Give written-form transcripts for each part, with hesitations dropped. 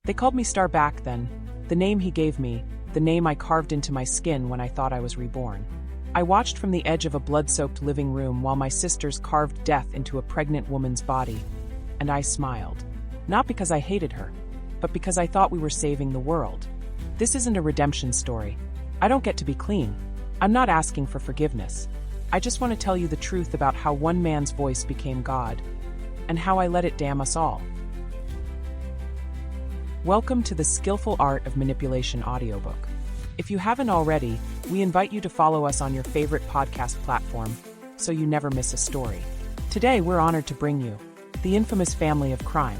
They called me Star back then, the name he gave me, the name I carved into my skin when I thought I was reborn. I watched from the edge of a blood-soaked living room while my sisters carved death into a pregnant woman's body, and I smiled. Not because I hated her, but because I thought we were saving the world. This isn't a redemption story. I don't get to be clean. I'm not asking for forgiveness. I just want to tell you the truth about how one man's voice became God, and how I let it damn us all. Welcome to the Skillful Art of Manipulation audiobook. If you haven't already, we invite you to follow us on your favorite podcast platform, so you never miss a story. Today we're honored to bring you The Infamous Family of Crime.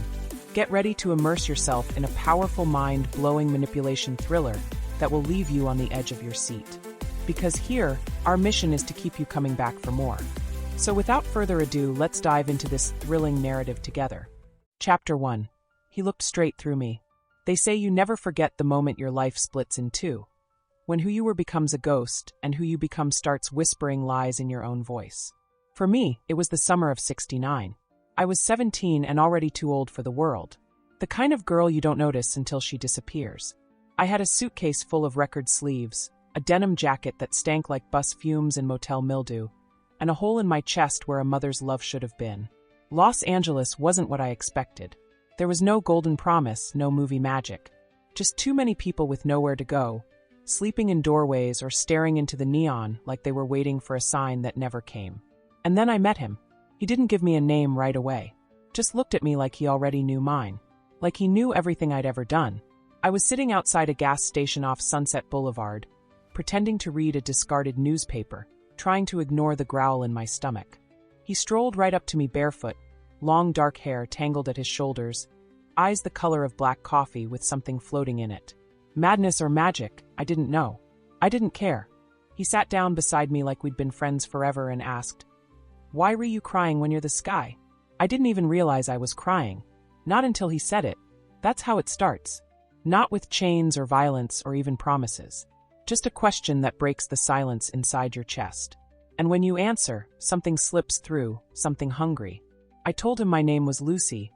Get ready to immerse yourself in a powerful mind-blowing manipulation thriller that will leave you on the edge of your seat. Because here, our mission is to keep you coming back for more. So without further ado, let's dive into this thrilling narrative together. Chapter 1. He looked straight through me. They say you never forget the moment your life splits in two. When who you were becomes a ghost, and who you become starts whispering lies in your own voice. For me, it was the summer of '69. I was 17 and already too old for the world. The kind of girl you don't notice until she disappears. I had a suitcase full of record sleeves, a denim jacket that stank like bus fumes and motel mildew, and a hole in my chest where a mother's love should have been. Los Angeles wasn't what I expected. There was no golden promise, no movie magic. Just too many people with nowhere to go, sleeping in doorways or staring into the neon like they were waiting for a sign that never came. And then I met him. He didn't give me a name right away. Just looked at me like he already knew mine. Like he knew everything I'd ever done. I was sitting outside a gas station off Sunset Boulevard, pretending to read a discarded newspaper, trying to ignore the growl in my stomach. He strolled right up to me barefoot, long dark hair tangled at his shoulders, eyes the color of black coffee with something floating in it. Madness or magic, I didn't know. I didn't care. He sat down beside me like we'd been friends forever and asked, "Why were you crying when you're the sky?" I didn't even realize I was crying. Not until he said it. That's how it starts. Not with chains or violence or even promises. Just a question that breaks the silence inside your chest. And when you answer, something slips through, something hungry. I told him my name was Lucy,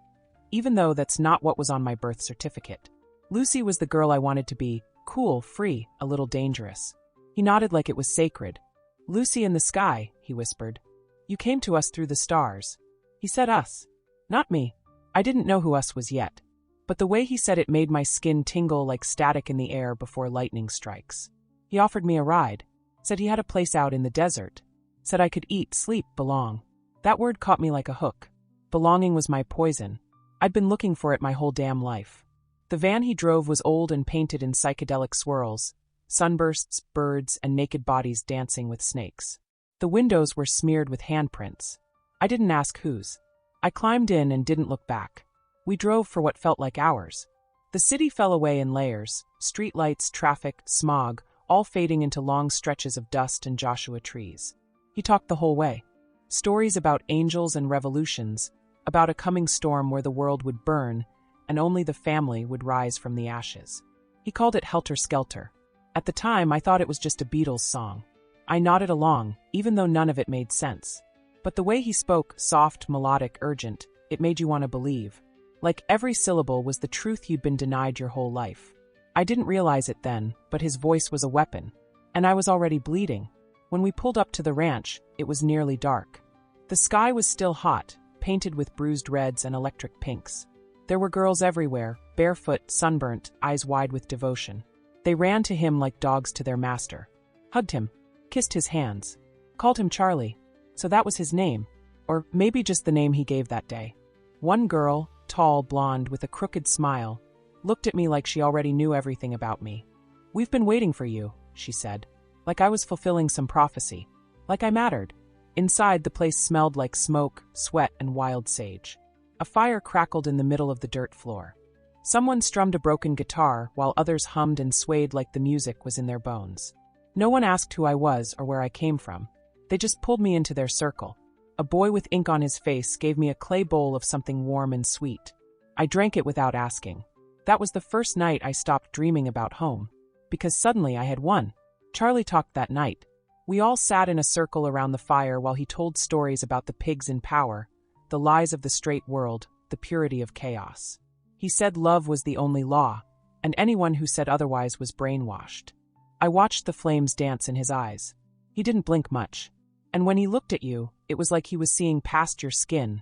even though that's not what was on my birth certificate. Lucy was the girl I wanted to be, cool, free, a little dangerous. He nodded like it was sacred. "Lucy in the sky," he whispered. "You came to us through the stars." He said us. Not me. I didn't know who us was yet. But the way he said it made my skin tingle like static in the air before lightning strikes. He offered me a ride. Said he had a place out in the desert. Said I could eat, sleep, belong. That word caught me like a hook. Belonging was my poison. I'd been looking for it my whole damn life. The van he drove was old and painted in psychedelic swirls, sunbursts, birds, and naked bodies dancing with snakes. The windows were smeared with handprints. I didn't ask whose. I climbed in and didn't look back. We drove for what felt like hours. The city fell away in layers, streetlights, traffic, smog, all fading into long stretches of dust and Joshua trees. He talked the whole way. Stories about angels and revolutions, about a coming storm where the world would burn, and only the family would rise from the ashes. He called it Helter Skelter. At the time, I thought it was just a Beatles song. I nodded along, even though none of it made sense. But the way he spoke, soft, melodic, urgent, it made you want to believe. Like every syllable was the truth you'd been denied your whole life. I didn't realize it then, but his voice was a weapon. And I was already bleeding. When we pulled up to the ranch, it was nearly dark. The sky was still hot, painted with bruised reds and electric pinks. There were girls everywhere, barefoot, sunburnt, eyes wide with devotion. They ran to him like dogs to their master. Hugged him, kissed his hands, called him Charlie. So that was his name, or maybe just the name he gave that day. One girl, tall, blonde, with a crooked smile, looked at me like she already knew everything about me. "We've been waiting for you," she said, like I was fulfilling some prophecy, like I mattered. Inside, the place smelled like smoke, sweat, and wild sage. A fire crackled in the middle of the dirt floor. Someone strummed a broken guitar while others hummed and swayed like the music was in their bones. No one asked who I was or where I came from. They just pulled me into their circle. A boy with ink on his face gave me a clay bowl of something warm and sweet. I drank it without asking. That was the first night I stopped dreaming about home. Because suddenly I had won. Charlie talked that night. We all sat in a circle around the fire while he told stories about the pigs in power, the lies of the straight world, the purity of chaos. He said love was the only law, and anyone who said otherwise was brainwashed. I watched the flames dance in his eyes. He didn't blink much. And when he looked at you, it was like he was seeing past your skin,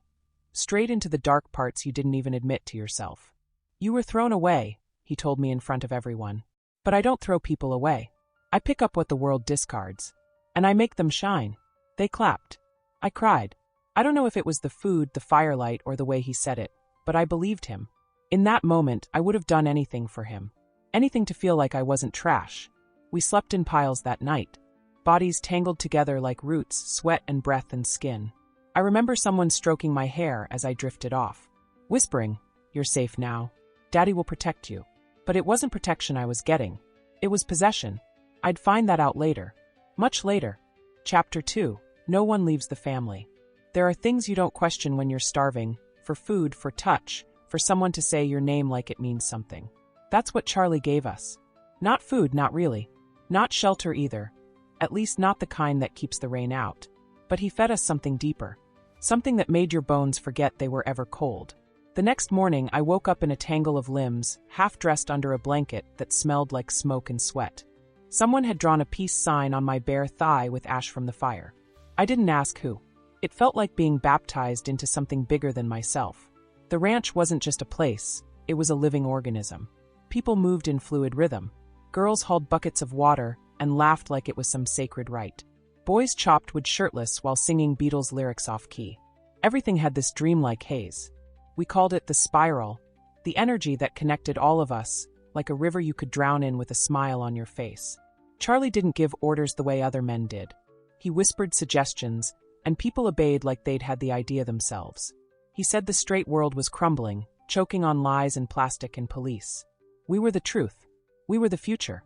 straight into the dark parts you didn't even admit to yourself. You were thrown away, he told me in front of everyone. But I don't throw people away. I pick up what the world discards. And I make them shine. They clapped. I cried. I don't know if it was the food, the firelight, or the way he said it, but I believed him. In that moment, I would have done anything for him. Anything to feel like I wasn't trash. We slept in piles that night. Bodies tangled together like roots, sweat and breath and skin. I remember someone stroking my hair as I drifted off, whispering, "You're safe now. Daddy will protect you." But it wasn't protection I was getting. It was possession. I'd find that out later. Much later. Chapter 2. No one leaves the family. There are things you don't question when you're starving, for food, for touch, for someone to say your name like it means something. That's what Charlie gave us. Not food, not really. Not shelter either. At least not the kind that keeps the rain out. But he fed us something deeper. Something that made your bones forget they were ever cold. The next morning, I woke up in a tangle of limbs, half-dressed under a blanket that smelled like smoke and sweat. Someone had drawn a peace sign on my bare thigh with ash from the fire. I didn't ask who. It felt like being baptized into something bigger than myself. The ranch wasn't just a place, it was a living organism. People moved in fluid rhythm. Girls hauled buckets of water and laughed like it was some sacred rite. Boys chopped wood shirtless while singing Beatles lyrics off-key. Everything had this dreamlike haze. We called it the spiral, the energy that connected all of us, like a river you could drown in with a smile on your face. Charlie didn't give orders the way other men did. He whispered suggestions, and people obeyed like they'd had the idea themselves. He said the straight world was crumbling, choking on lies and plastic and police. We were the truth. We were the future.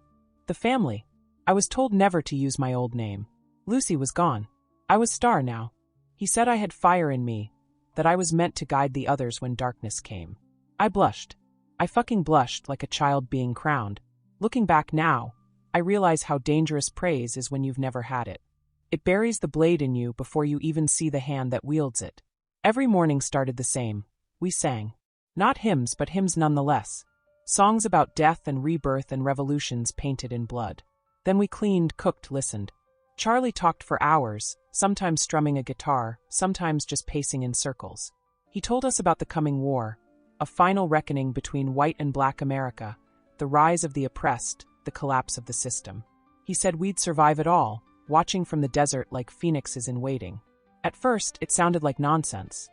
The family. I was told never to use my old name. Lucy was gone. I was Star now. He said I had fire in me, that I was meant to guide the others when darkness came. I blushed. I fucking blushed like a child being crowned. Looking back now, I realize how dangerous praise is when you've never had it. It buries the blade in you before you even see the hand that wields it. Every morning started the same. We sang. Not hymns, but hymns nonetheless. Songs about death and rebirth and revolutions painted in blood. Then we cleaned, cooked, listened. Charlie talked for hours, sometimes strumming a guitar, sometimes just pacing in circles. He told us about the coming war, a final reckoning between white and black America, the rise of the oppressed, the collapse of the system. He said we'd survive it all, watching from the desert like phoenixes in waiting. At first, it sounded like nonsense.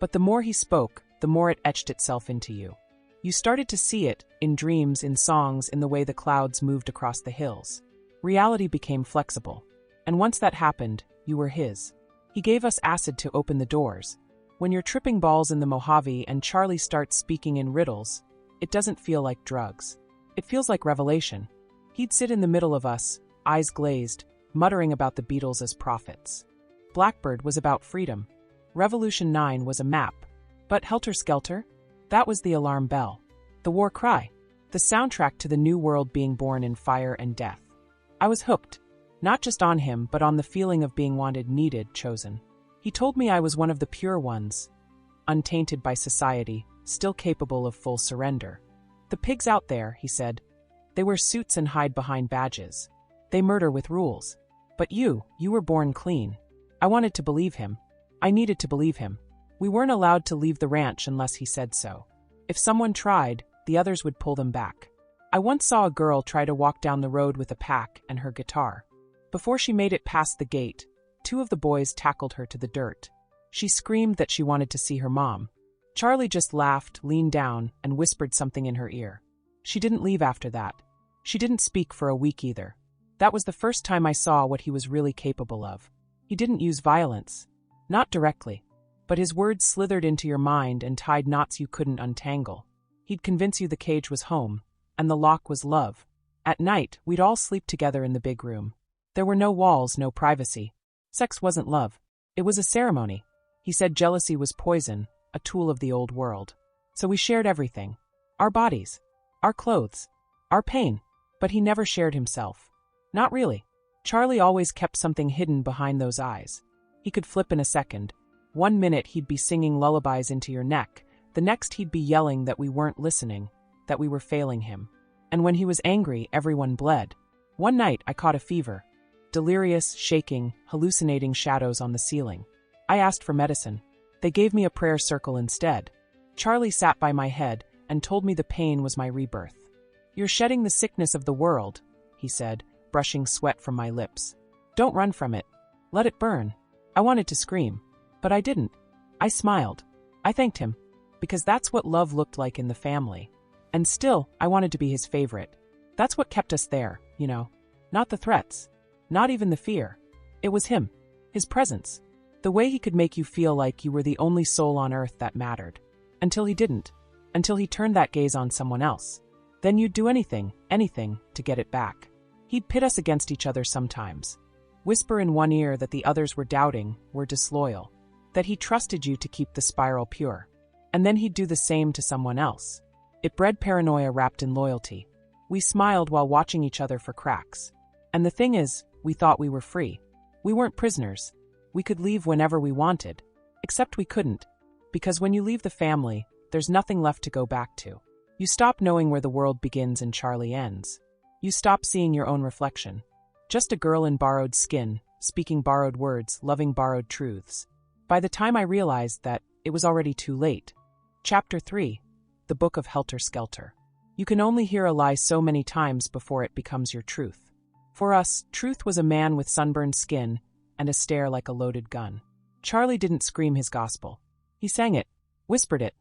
But the more he spoke, the more it etched itself into you. You started to see it, in dreams, in songs, in the way the clouds moved across the hills. Reality became flexible. And once that happened, you were his. He gave us acid to open the doors. When you're tripping balls in the Mojave and Charlie starts speaking in riddles, it doesn't feel like drugs. It feels like revelation. He'd sit in the middle of us, eyes glazed, muttering about the Beatles as prophets. Blackbird was about freedom. Revolution 9 was a map. But Helter Skelter? That was the alarm bell. The war cry. The soundtrack to the new world being born in fire and death. I was hooked. Not just on him, but on the feeling of being wanted, needed, chosen. He told me I was one of the pure ones, untainted by society, still capable of full surrender. The pigs out there, he said. They wear suits and hide behind badges. They murder with rules. But you were born clean. I wanted to believe him. I needed to believe him. We weren't allowed to leave the ranch unless he said so. If someone tried, the others would pull them back. I once saw a girl try to walk down the road with a pack and her guitar. Before she made it past the gate, 2 of the boys tackled her to the dirt. She screamed that she wanted to see her mom. Charlie just laughed, leaned down, and whispered something in her ear. She didn't leave after that. She didn't speak for a week either. That was the first time I saw what he was really capable of. He didn't use violence. Not directly. But his words slithered into your mind and tied knots you couldn't untangle. He'd convince you the cage was home, and the lock was love. At night, we'd all sleep together in the big room. There were no walls, no privacy. Sex wasn't love. It was a ceremony. He said jealousy was poison, a tool of the old world. So we shared everything. Our bodies. Our clothes. Our pain. But he never shared himself. Not really. Charlie always kept something hidden behind those eyes. He could flip in a second. 1 minute he'd be singing lullabies into your neck. The next he'd be yelling that we weren't listening, that we were failing him. And when he was angry, everyone bled. One night, I caught a fever. Delirious, shaking, hallucinating shadows on the ceiling. I asked for medicine. They gave me a prayer circle instead. Charlie sat by my head and told me the pain was my rebirth. "You're shedding the sickness of the world," he said, brushing sweat from my lips. "Don't run from it. Let it burn." I wanted to scream, but I didn't. I smiled. I thanked him, because that's what love looked like in the family. And still, I wanted to be his favorite. That's what kept us there, you know. Not the threats. Not even the fear. It was him. His presence. The way he could make you feel like you were the only soul on earth that mattered. Until he didn't. Until he turned that gaze on someone else. Then you'd do anything, to get it back. He'd pit us against each other sometimes. Whisper in one ear that the others were doubting, were disloyal. That he trusted you to keep the spiral pure. And then he'd do the same to someone else. It bred paranoia wrapped in loyalty. We smiled while watching each other for cracks. And the thing is, we thought we were free. We weren't prisoners. We could leave whenever we wanted. Except we couldn't. Because when you leave the family, there's nothing left to go back to. You stop knowing where the world begins and Charlie ends. You stop seeing your own reflection. Just a girl in borrowed skin, speaking borrowed words, loving borrowed truths. By the time I realized that, it was already too late. Chapter 3. The Book of Helter Skelter. You can only hear a lie so many times before it becomes your truth. For us, truth was a man with sunburned skin and a stare like a loaded gun. Charlie didn't scream his gospel. He sang it, whispered it,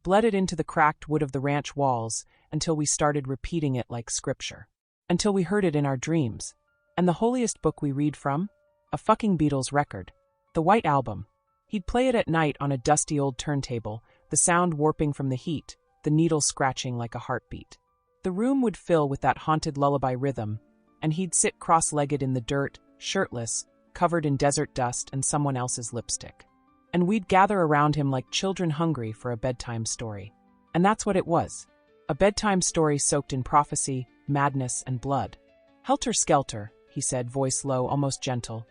bled it into the cracked wood of the ranch walls until we started repeating it like scripture. Until we heard it in our dreams. And the holiest book we read from? A fucking Beatles record. The White Album. He'd play it at night on a dusty old turntable, the sound warping from the heat, the needle scratching like a heartbeat. The room would fill with that haunted lullaby rhythm, and he'd sit cross-legged in the dirt, shirtless, covered in desert dust and someone else's lipstick. And we'd gather around him like children hungry for a bedtime story. And that's what it was. A bedtime story soaked in prophecy, madness, and blood. "Helter skelter," he said, voice low, almost gentle,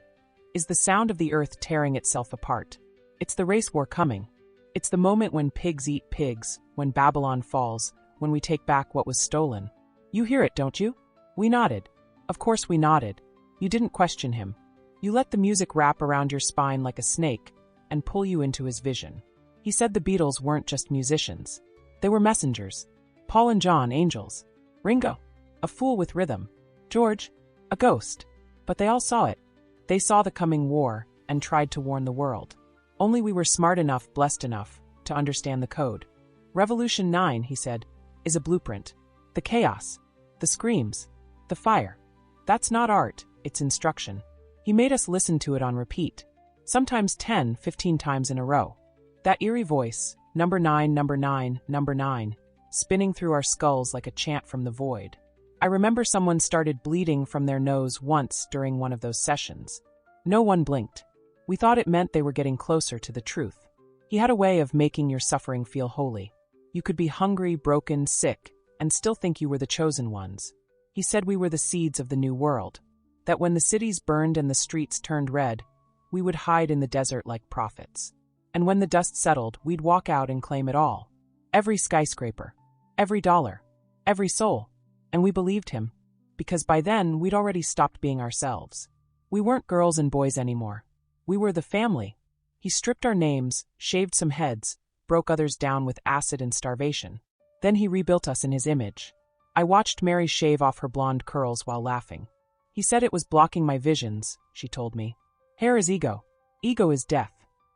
"is the sound of the earth tearing itself apart. It's the race war coming. It's the moment when pigs eat pigs, when Babylon falls, when we take back what was stolen. You hear it, don't you?" We nodded. Of course we nodded. You didn't question him. You let the music wrap around your spine like a snake and pull you into his vision. He said the Beatles weren't just musicians. They were messengers. Paul and John, angels. Ringo, a fool with rhythm. George, a ghost. But they all saw it. They saw the coming war and tried to warn the world. Only we were smart enough, blessed enough, to understand the code. Revolution 9, he said, is a blueprint. The chaos, the screams, the fire. That's not art, it's instruction. He made us listen to it on repeat. Sometimes 10, 15 times in a row. That eerie voice, number 9, number 9, number 9, spinning through our skulls like a chant from the void. I remember someone started bleeding from their nose once during one of those sessions. No one blinked. We thought it meant they were getting closer to the truth. He had a way of making your suffering feel holy. You could be hungry, broken, sick, and still think you were the chosen ones. He said we were the seeds of the new world. That when the cities burned and the streets turned red, we would hide in the desert like prophets. And when the dust settled, we'd walk out and claim it all. Every skyscraper, every dollar, every soul. And we believed him, because by then we'd already stopped being ourselves. We weren't girls and boys anymore. We were the family. He stripped our names, shaved some heads, broke others down with acid and starvation. Then he rebuilt us in his image. I watched Mary shave off her blonde curls while laughing. He said it was blocking my visions, she told me. Hair is ego. Ego is death.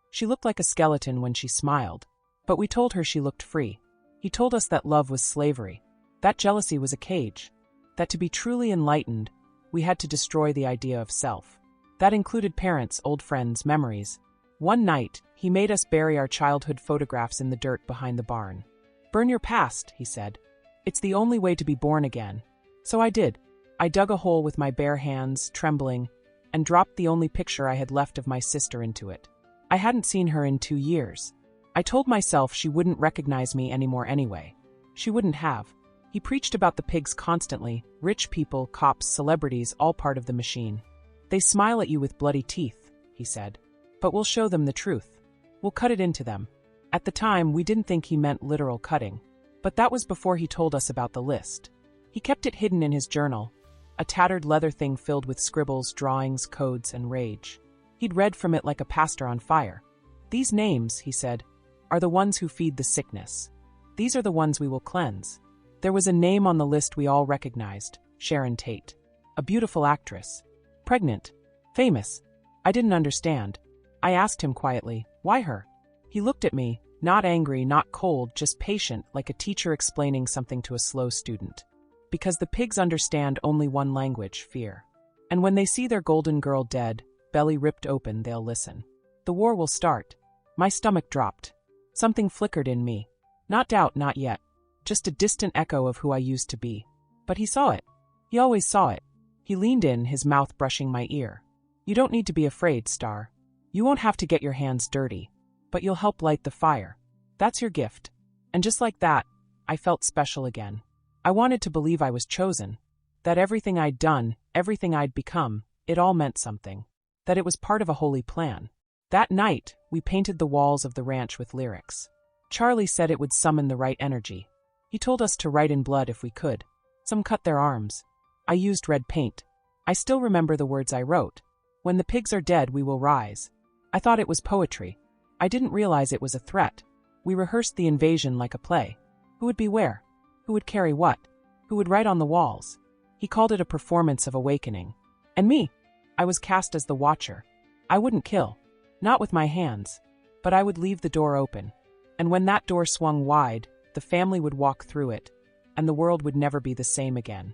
She looked like a skeleton when she smiled. But we told her she looked free. He told us that love was slavery. That jealousy was a cage. That to be truly enlightened, we had to destroy the idea of self. That included parents, old friends, memories. One night, he made us bury our childhood photographs in the dirt behind the barn. Burn your past, he said. It's the only way to be born again. So I did. I dug a hole with my bare hands, trembling, and dropped the only picture I had left of my sister into it. I hadn't seen her in 2 years. I told myself she wouldn't recognize me anymore anyway. She wouldn't have. He preached about the pigs constantly, rich people, cops, celebrities, all part of the machine. They smile at you with bloody teeth, he said. But we'll show them the truth. We'll cut it into them. At the time, we didn't think he meant literal cutting. But that was before he told us about the list. He kept it hidden in his journal, a tattered leather thing filled with scribbles, drawings, codes, and rage. He'd read from it like a pastor on fire. "These names," he said, "are the ones who feed the sickness. These are the ones we will cleanse." There was a name on the list we all recognized, Sharon Tate. A beautiful actress. Pregnant. Famous. I didn't understand. I asked him quietly, "Why her?" He looked at me, not angry, not cold, just patient, like a teacher explaining something to a slow student. Because the pigs understand only one language, fear. And when they see their golden girl dead, belly ripped open, they'll listen. The war will start. My stomach dropped. Something flickered in me. Not doubt, not yet. Just a distant echo of who I used to be. But he saw it. He always saw it. He leaned in, his mouth brushing my ear. "You don't need to be afraid, Star. You won't have to get your hands dirty. But you'll help light the fire. That's your gift." And just like that, I felt special again. I wanted to believe I was chosen. That everything I'd done, everything I'd become, it all meant something. That it was part of a holy plan. That night, we painted the walls of the ranch with lyrics. Charlie said it would summon the right energy. He told us to write in blood if we could. Some cut their arms. I used red paint. I still remember the words I wrote. "When the pigs are dead, we will rise." I thought it was poetry. I didn't realize it was a threat. We rehearsed the invasion like a play. Who would be where? Who would carry what? Who would write on the walls? He called it a performance of awakening. And me? I was cast as the watcher. I wouldn't kill. Not with my hands. But I would leave the door open. And when that door swung wide, the family would walk through it, and the world would never be the same again.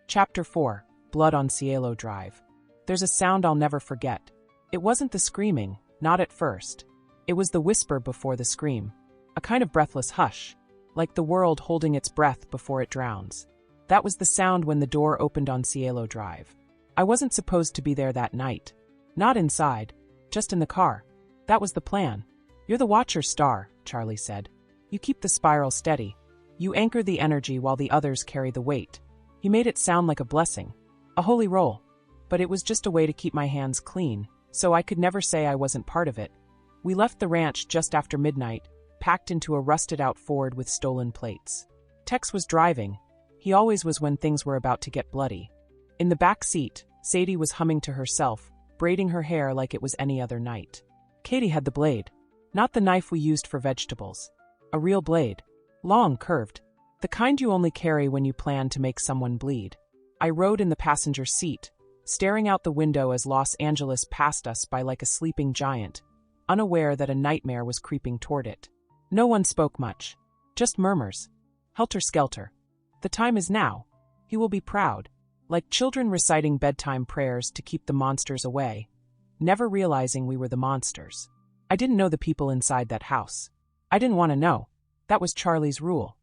Chapter 4. Blood on Cielo Drive. There's a sound I'll never forget. It wasn't the screaming, not at first. It was the whisper before the scream. A kind of breathless hush, like the world holding its breath before it drowns. That was the sound when the door opened on Cielo Drive. I wasn't supposed to be there that night. Not inside, just in the car. That was the plan. "You're the watcher, Star," Charlie said. "You keep the spiral steady. You anchor the energy while the others carry the weight." He made it sound like a blessing, a holy role. But it was just a way to keep my hands clean, so I could never say I wasn't part of it. We left the ranch just after midnight, packed into a rusted-out Ford with stolen plates. Tex was driving. He always was when things were about to get bloody. In the back seat, Sadie was humming to herself, braiding her hair like it was any other night. Katie had the blade. Not the knife we used for vegetables. A real blade. Long, curved. The kind you only carry when you plan to make someone bleed. I rode in the passenger seat, staring out the window as Los Angeles passed us by like a sleeping giant, unaware that a nightmare was creeping toward it. No one spoke much. Just murmurs. Helter-skelter. "The time is now. He will be proud." Like children reciting bedtime prayers to keep the monsters away, never realizing we were the monsters. I didn't know the people inside that house. I didn't want to know. That was Charlie's rule.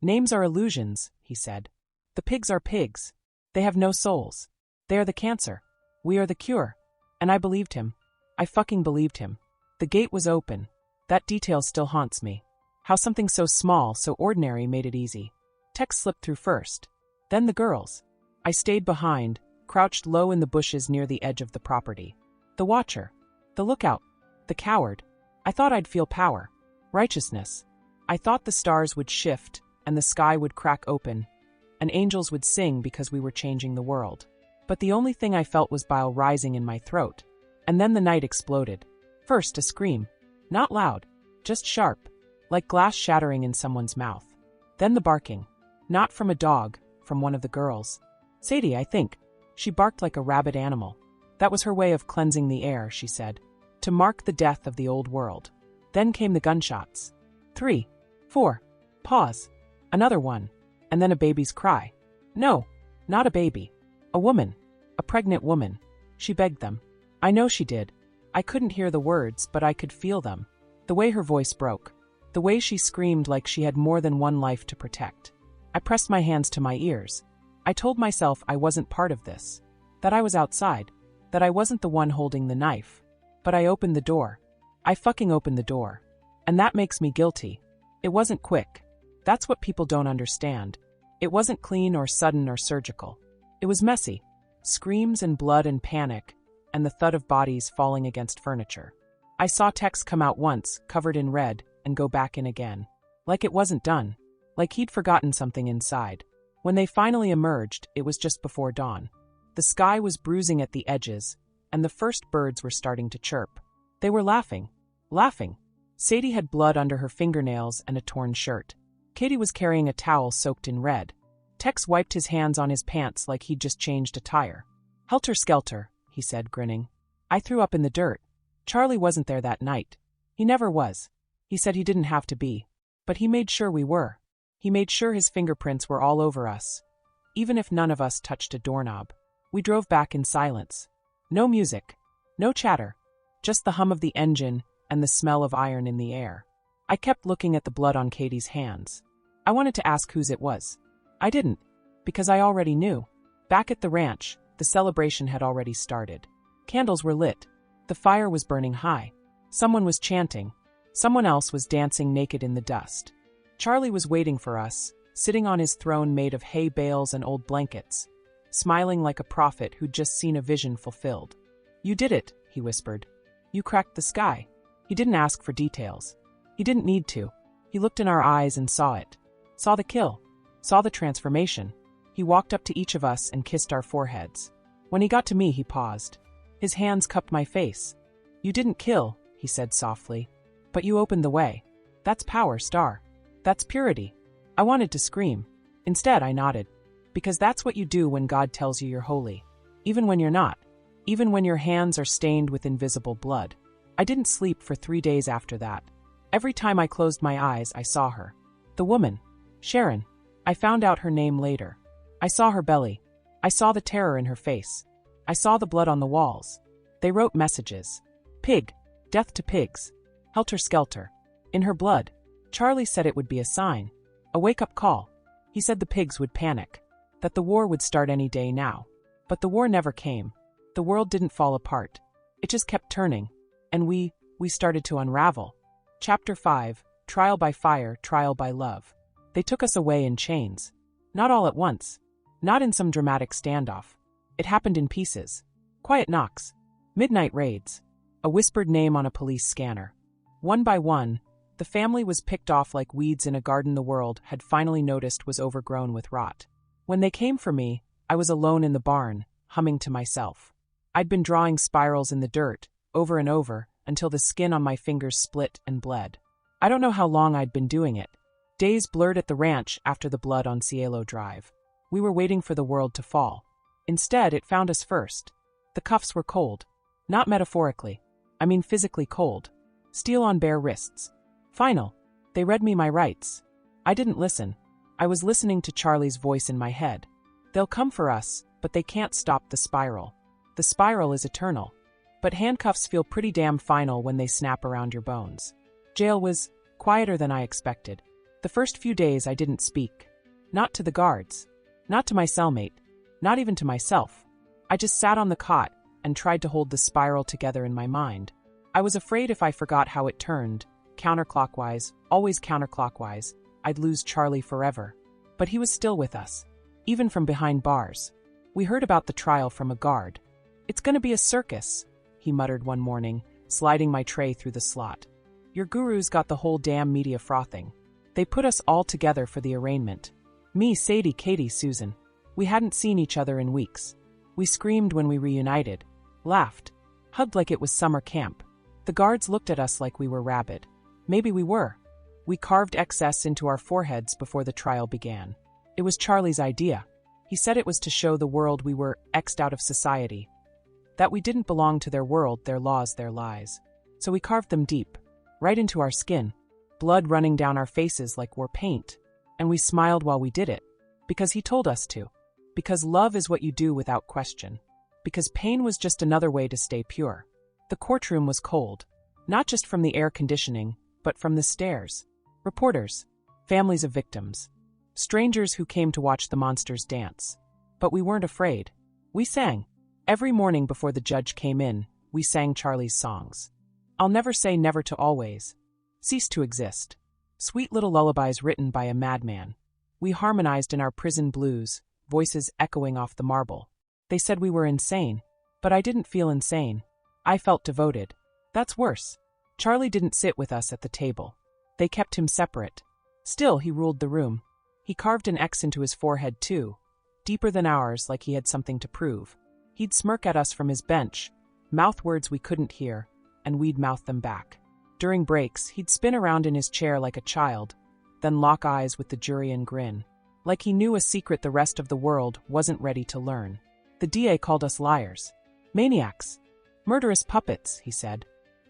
"Names are illusions," he said. "The pigs are pigs. They have no souls. They are the cancer. We are the cure." And I believed him. I fucking believed him. The gate was open. That detail still haunts me. How something so small, so ordinary made it easy. Tex slipped through first. Then the girls. I stayed behind, crouched low in the bushes near the edge of the property. The watcher. The lookout. The coward. I thought I'd feel power. Righteousness. I thought the stars would shift, and the sky would crack open, and angels would sing because we were changing the world. But the only thing I felt was bile rising in my throat. And then the night exploded. First, a scream. Not loud. Just sharp. Like glass shattering in someone's mouth. Then the barking. Not from a dog, from one of the girls. Sadie, I think. She barked like a rabid animal. That was her way of cleansing the air, she said. To mark the death of the old world. Then came the gunshots. 3, 4. Pause. Another one. And then a baby's cry. No, not a baby. A woman. A pregnant woman. She begged them. I know she did. I couldn't hear the words, but I could feel them. The way her voice broke. The way she screamed like she had more than one life to protect. I pressed my hands to my ears. I told myself I wasn't part of this. That I was outside. That I wasn't the one holding the knife. But I opened the door. I fucking opened the door. And that makes me guilty. It wasn't quick. That's what people don't understand. It wasn't clean or sudden or surgical. It was messy. Screams and blood and panic, and the thud of bodies falling against furniture. I saw Tex come out once, covered in red, and go back in again. Like it wasn't done. Like he'd forgotten something inside. When they finally emerged, it was just before dawn. The sky was bruising at the edges, and the first birds were starting to chirp. They were laughing. Laughing. Sadie had blood under her fingernails and a torn shirt. Katie was carrying a towel soaked in red. Tex wiped his hands on his pants like he'd just changed a tire. "Helter-skelter," he said, grinning. "I threw up in the dirt. Charlie wasn't there that night. He never was. He said he didn't have to be. But he made sure we were. He made sure his fingerprints were all over us. Even if none of us touched a doorknob." We drove back in silence. No music. No chatter. Just the hum of the engine and the smell of iron in the air. I kept looking at the blood on Katie's hands. I wanted to ask whose it was. I didn't, because I already knew. Back at the ranch, the celebration had already started. Candles were lit. The fire was burning high. Someone was chanting. Someone else was dancing naked in the dust. Charlie was waiting for us, sitting on his throne made of hay bales and old blankets, smiling like a prophet who'd just seen a vision fulfilled. "You did it," he whispered. "You cracked the sky." He didn't ask for details. He didn't need to. He looked in our eyes and saw it. Saw the kill. Saw the transformation. He walked up to each of us and kissed our foreheads. When he got to me, he paused. His hands cupped my face. "You didn't kill," he said softly. "But you opened the way. That's power, Star. That's purity." I wanted to scream. Instead, I nodded. Because that's what you do when God tells you you're holy. Even when you're not. Even when your hands are stained with invisible blood. I didn't sleep for 3 days after that. Every time I closed my eyes, I saw her. The woman. Sharon. I found out her name later. I saw her belly. I saw the terror in her face. I saw the blood on the walls. They wrote messages. Pig. Death to pigs. Helter-skelter. In her blood. Charlie said it would be a sign. A wake-up call. He said the pigs would panic. That the war would start any day now. But the war never came. The world didn't fall apart. It just kept turning. And we started to unravel. Chapter 5, Trial by Fire, Trial by Love. They took us away in chains. Not all at once. Not in some dramatic standoff. It happened in pieces. Quiet knocks. Midnight raids. A whispered name on a police scanner. One by one, the family was picked off like weeds in a garden the world had finally noticed was overgrown with rot. When they came for me, I was alone in the barn, humming to myself. I'd been drawing spirals in the dirt, over and over, until the skin on my fingers split and bled. I don't know how long I'd been doing it. Days blurred at the ranch after the blood on Cielo Drive. We were waiting for the world to fall. Instead, it found us first. The cuffs were cold. Not metaphorically. I mean physically cold. Steel on bare wrists. Final. They read me my rights. I didn't listen. I was listening to Charlie's voice in my head. They'll come for us, but they can't stop the spiral. The spiral is eternal. But handcuffs feel pretty damn final when they snap around your bones. Jail was quieter than I expected. The first few days I didn't speak. Not to the guards. Not to my cellmate. Not even to myself. I just sat on the cot and tried to hold the spiral together in my mind. I was afraid if I forgot how it turned, counterclockwise, always counterclockwise, I'd lose Charlie forever. But he was still with us. Even from behind bars. We heard about the trial from a guard. "It's gonna be a circus," he muttered one morning, sliding my tray through the slot. "Your gurus got the whole damn media frothing. They put us all together for the arraignment. Me, Sadie, Katie, Susan. We hadn't seen each other in weeks. We screamed when we reunited. Laughed. Hugged like it was summer camp. The guards looked at us like we were rabid. Maybe we were. We carved excess into our foreheads before the trial began. It was Charlie's idea. He said it was to show the world we were X'd out of society. That we didn't belong to their world, their laws, their lies. So we carved them deep. Right into our skin. Blood running down our faces like we're paint. And we smiled while we did it. Because he told us to. Because love is what you do without question. Because pain was just another way to stay pure. The courtroom was cold. Not just from the air conditioning, but from the stares. Reporters. Families of victims. Strangers who came to watch the monsters dance. But we weren't afraid. We sang. Every morning before the judge came in, we sang Charlie's songs. I'll never say never to always. Cease to exist. Sweet little lullabies written by a madman. We harmonized in our prison blues, voices echoing off the marble. They said we were insane. But I didn't feel insane. I felt devoted. That's worse. Charlie didn't sit with us at the table. They kept him separate. Still, he ruled the room. He carved an X into his forehead too, deeper than ours, like he had something to prove. He'd smirk at us from his bench, mouth words we couldn't hear, and we'd mouth them back. During breaks, he'd spin around in his chair like a child, then lock eyes with the jury and grin, like he knew a secret the rest of the world wasn't ready to learn. The DA called us liars. Maniacs. Murderous puppets, he said.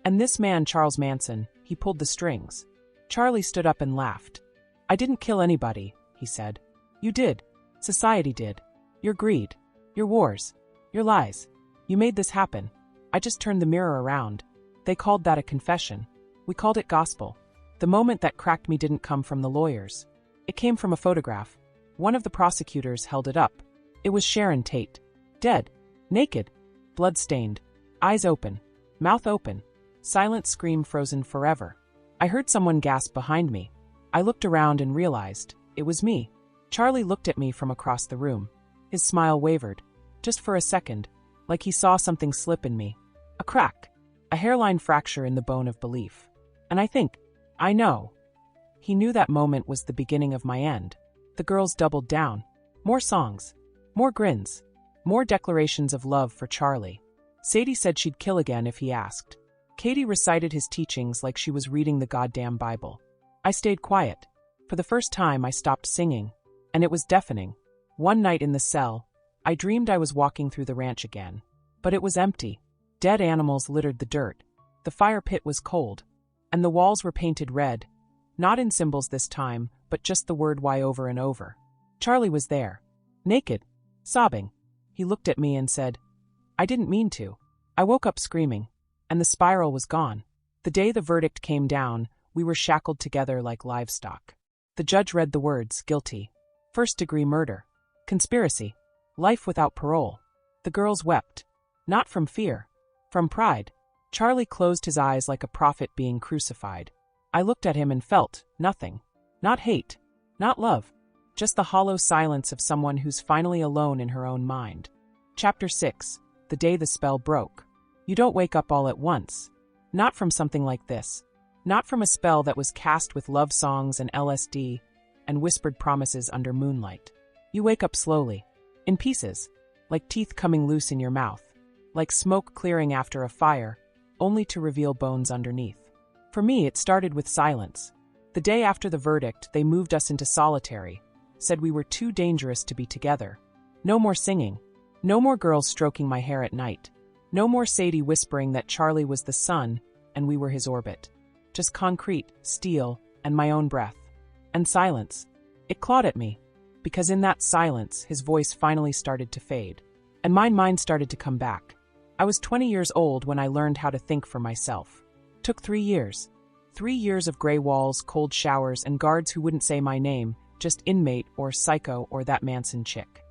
And this man, Charles Manson, he pulled the strings. Charlie stood up and laughed. I didn't kill anybody, he said. You did. Society did. Your greed. Your wars. Your lies. You made this happen. I just turned the mirror around. They called that a confession. We called it gospel. The moment that cracked me didn't come from the lawyers. It came from a photograph. One of the prosecutors held it up. It was Sharon Tate. Dead. Naked. Blood-stained. Eyes open. Mouth open. Silent scream frozen forever. I heard someone gasp behind me. I looked around and realized it was me. Charlie looked at me from across the room. His smile wavered. Just for a second. Like he saw something slip in me. A crack. A hairline fracture in the bone of belief. And I know. He knew that moment was the beginning of my end. The girls doubled down. More songs. More grins. More declarations of love for Charlie. Sadie said she'd kill again if he asked. Katie recited his teachings like she was reading the goddamn Bible. I stayed quiet. For the first time, I stopped singing. And it was deafening. One night in the cell, I dreamed I was walking through the ranch again. But it was empty. Dead animals littered the dirt. The fire pit was cold. And the walls were painted red. Not in symbols this time, but just the word "why" over and over. Charlie was there. Naked. Sobbing. He looked at me and said, I didn't mean to. I woke up screaming. And the spiral was gone. The day the verdict came down, we were shackled together like livestock. The judge read the words, guilty. First-degree murder. Conspiracy. Life without parole. The girls wept. Not from fear. From pride. Charlie closed his eyes like a prophet being crucified. I looked at him and felt nothing. Not hate. Not love. Just the hollow silence of someone who's finally alone in her own mind. Chapter 6. The day the spell broke. You don't wake up all at once. Not from something like this. Not from a spell that was cast with love songs and LSD and whispered promises under moonlight. You wake up slowly. In pieces. Like teeth coming loose in your mouth. Like smoke clearing after a fire, only to reveal bones underneath. For me, it started with silence. The day after the verdict, they moved us into solitary. Said we were too dangerous to be together. No more singing. No more girls stroking my hair at night. No more Sadie whispering that Charlie was the sun and we were his orbit. Just concrete, steel, and my own breath. And silence. It clawed at me. Because in that silence, his voice finally started to fade. And my mind started to come back. I was 20 years old when I learned how to think for myself. Took 3 years. 3 years of gray walls, cold showers, and guards who wouldn't say my name, just inmate or psycho or that Manson chick.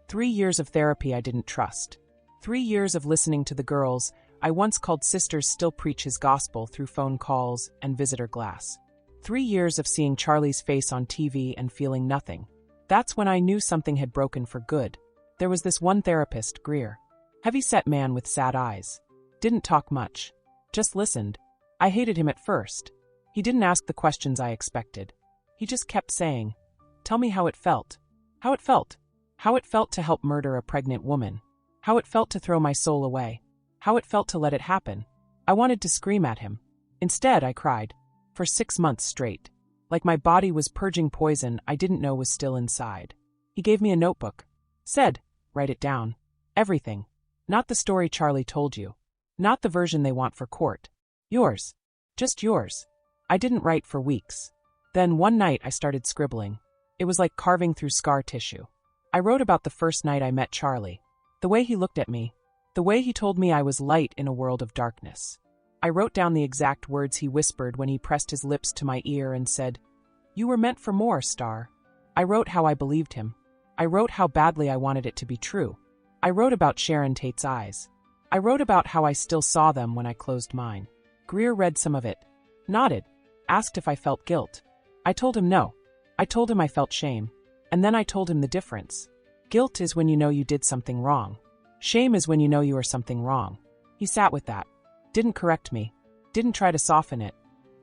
3 years of therapy I didn't trust. 3 years of listening to the girls I once called sisters still preach his gospel through phone calls and visitor glass. 3 years of seeing Charlie's face on TV and feeling nothing. That's when I knew something had broken for good. There was this one therapist, Greer. Heavy-set man with sad eyes. Didn't talk much. Just listened. I hated him at first. He didn't ask the questions I expected. He just kept saying, tell me how it felt. How it felt. How it felt to help murder a pregnant woman. How it felt to throw my soul away. How it felt to let it happen. I wanted to scream at him. Instead, I cried. For 6 months straight. Like my body was purging poison I didn't know was still inside. He gave me a notebook. Said, write it down. Everything. Not the story Charlie told you. Not the version they want for court. Yours. Just yours. I didn't write for weeks. Then one night I started scribbling. It was like carving through scar tissue. I wrote about the first night I met Charlie. The way he looked at me. The way he told me I was light in a world of darkness. I wrote down the exact words he whispered when he pressed his lips to my ear and said, you were meant for more, Star. I wrote how I believed him. I wrote how badly I wanted it to be true. I wrote about Sharon Tate's eyes. I wrote about how I still saw them when I closed mine. Greer read some of it. Nodded. Asked if I felt guilt. I told him no. I told him I felt shame. And then I told him the difference. Guilt is when you know you did something wrong. Shame is when you know you are something wrong. He sat with that. Didn't correct me. Didn't try to soften it.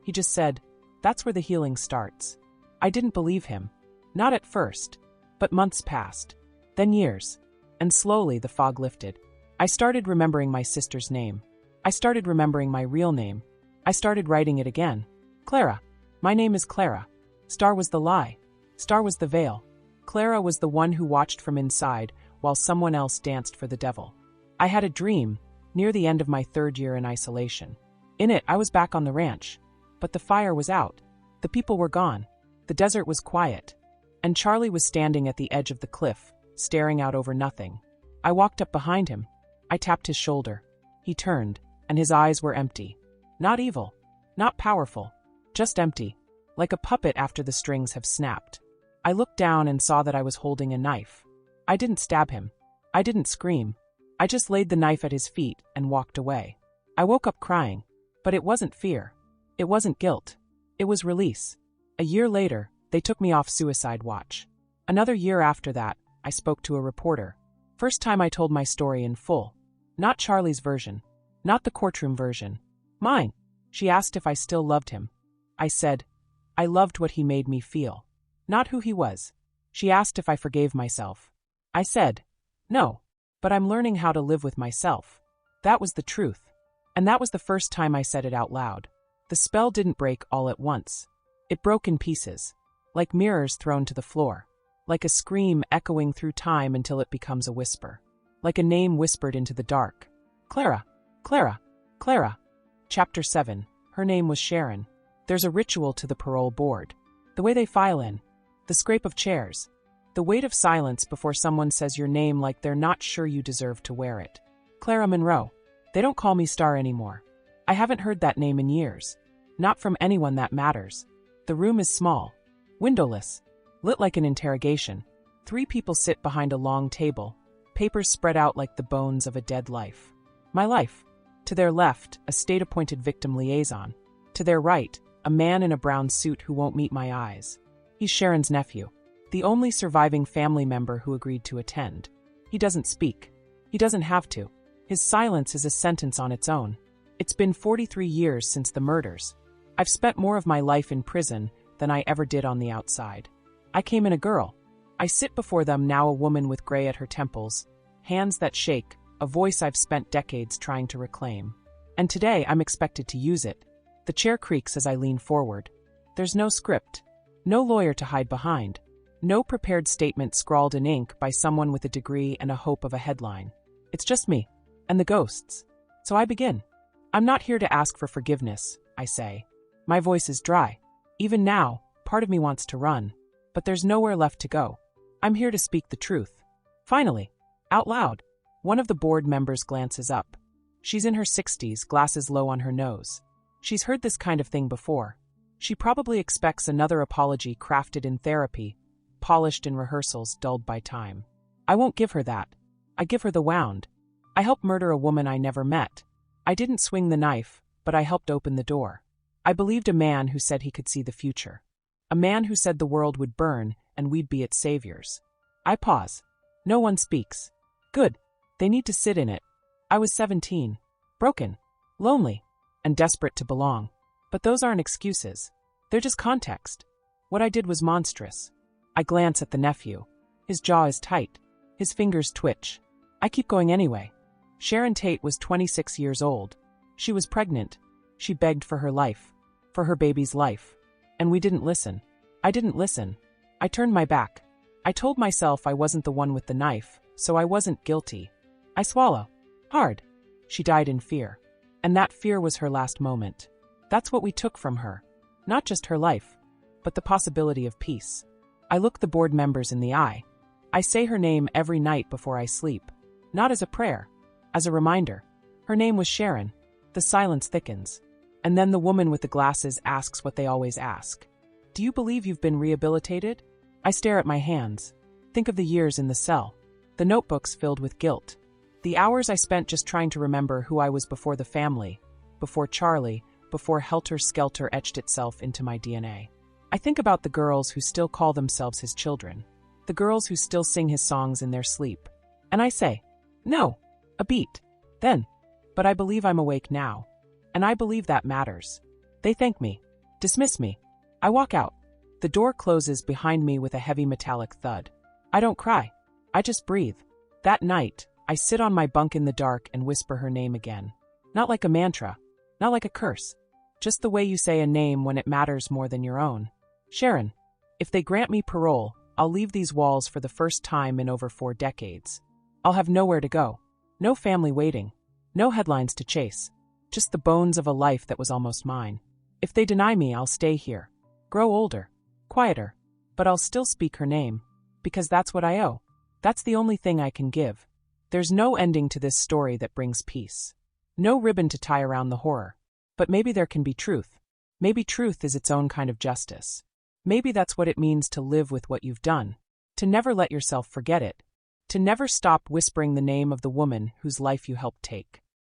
He just said, That's where the healing starts. I didn't believe him. Not at first. But months passed. Then years. And slowly the fog lifted. I started remembering my sister's name. I started remembering my real name. I started writing it again. Clara. My name is Clara. Star was the lie. Star was the veil. Clara was the one who watched from inside while someone else danced for the devil. I had a dream, near the end of my 3rd year in isolation. In it, I was back on the ranch. But the fire was out. The people were gone. The desert was quiet. And Charlie was standing at the edge of the cliff, staring out over nothing. I walked up behind him. I tapped his shoulder. He turned, and his eyes were empty. Not evil. Not powerful. Just empty. Like a puppet after the strings have snapped. I looked down and saw that I was holding a knife. I didn't stab him. I didn't scream. I just laid the knife at his feet and walked away. I woke up crying. But it wasn't fear. It wasn't guilt. It was release. A year later, they took me off suicide watch. Another year after that, I spoke to a reporter. First time I told my story in full. Not Charlie's version. Not the courtroom version. Mine. She asked if I still loved him. I said, I loved what he made me feel. Not who he was. She asked if I forgave myself. I said, no. But I'm learning how to live with myself. That was the truth. And that was the first time I said it out loud. The spell didn't break all at once. It broke in pieces. Like mirrors thrown to the floor. Like a scream echoing through time until it becomes a whisper. Like a name whispered into the dark. Clara. Clara. Clara. Chapter 7. Her name was Sharon. There's a ritual to the parole board. The way they file in. The scrape of chairs. The weight of silence before someone says your name like they're not sure you deserve to wear it. Clara Monroe. They don't call me Star anymore. I haven't heard that name in years. Not from anyone that matters. The room is small. Windowless. Lit like an interrogation. 3 people sit behind a long table. Papers spread out like the bones of a dead life. My life. To their left, a state-appointed victim liaison. To their right, a man in a brown suit who won't meet my eyes. He's Sharon's nephew. The only surviving family member who agreed to attend. He doesn't speak. He doesn't have to. His silence is a sentence on its own. It's been 43 years since the murders. I've spent more of my life in prison than I ever did on the outside. I came in a girl. I sit before them now, a woman with gray at her temples, hands that shake, a voice I've spent decades trying to reclaim. And today I'm expected to use it. The chair creaks as I lean forward. There's no script. No lawyer to hide behind. No prepared statement scrawled in ink by someone with a degree and a hope of a headline. It's just me. And the ghosts. So I begin. I'm not here to ask for forgiveness, I say. My voice is dry. Even now, part of me wants to run. But there's nowhere left to go. I'm here to speak the truth. Finally. Out loud. One of the board members glances up. She's in her 60s, glasses low on her nose. She's heard this kind of thing before. She probably expects another apology crafted in therapy, polished in rehearsals, dulled by time. I won't give her that. I give her the wound. I helped murder a woman I never met. I didn't swing the knife, but I helped open the door. I believed a man who said he could see the future. A man who said the world would burn and we'd be its saviors. I pause. No one speaks. Good. They need to sit in it. I was 17. Broken. Lonely. And desperate to belong. But those aren't excuses. They're just context. What I did was monstrous. I glance at the nephew. His jaw is tight. His fingers twitch. I keep going anyway. Sharon Tate was 26 years old. She was pregnant. She begged for her life. For her baby's life. And we didn't listen. I didn't listen. I turned my back. I told myself I wasn't the one with the knife, so I wasn't guilty. I swallow. Hard. She died in fear. And that fear was her last moment. That's what we took from her. Not just her life, but the possibility of peace. I look the board members in the eye. I say her name every night before I sleep. Not as a prayer. As a reminder. Her name was Sharon. The silence thickens. And then the woman with the glasses asks what they always ask. Do you believe you've been rehabilitated? I stare at my hands. Think of the years in the cell. The notebooks filled with guilt. The hours I spent just trying to remember who I was before the family, before Charlie, before Helter Skelter etched itself into my DNA. I think about the girls who still call themselves his children. The girls who still sing his songs in their sleep. And I say, no, a beat. Then. But I believe I'm awake now. And I believe that matters. They thank me. Dismiss me. I walk out. The door closes behind me with a heavy metallic thud. I don't cry. I just breathe. That night, I sit on my bunk in the dark and whisper her name again. Not like a mantra, not like a curse. Just the way you say a name when it matters more than your own. Sharon. If they grant me parole, I'll leave these walls for the first time in over 4 decades. I'll have nowhere to go. No family waiting. No headlines to chase. Just the bones of a life that was almost mine. If they deny me, I'll stay here. Grow older. Quieter. But I'll still speak her name. Because that's what I owe. That's the only thing I can give. There's no ending to this story that brings peace. No ribbon to tie around the horror. But maybe there can be truth. Maybe truth is its own kind of justice. Maybe that's what it means to live with what you've done. To never let yourself forget it. To never stop whispering the name of the woman whose life you helped take.